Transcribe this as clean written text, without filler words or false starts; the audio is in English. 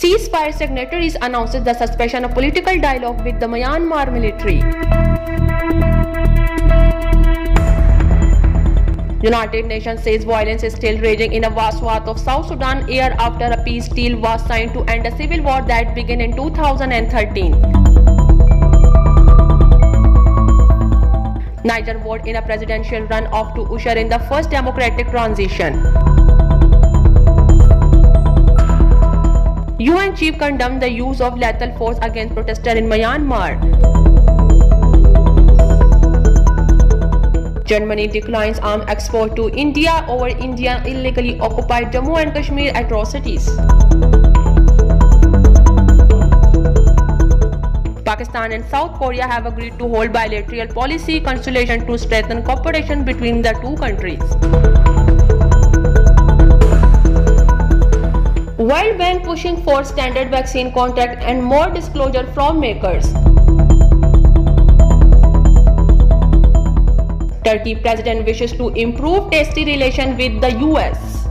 Ceasefire signatories announces the suspension of political dialogue with the Myanmar military. United Nations says violence is still raging in a vast swath of South Sudan a year after a peace deal was signed to end a civil war that began in 2013. Niger vowed in a presidential runoff to usher in the first democratic transition. UN chief condemned the use of lethal force against protesters in Myanmar. Germany declines arms export to India over Indian illegally occupied Jammu and Kashmir atrocities. Pakistan and South Korea have agreed to hold bilateral policy consultation to strengthen cooperation between the two countries. World Bank pushing for standard vaccine contract and more disclosure from makers. Turkey president wishes to improve tasty relation with the US.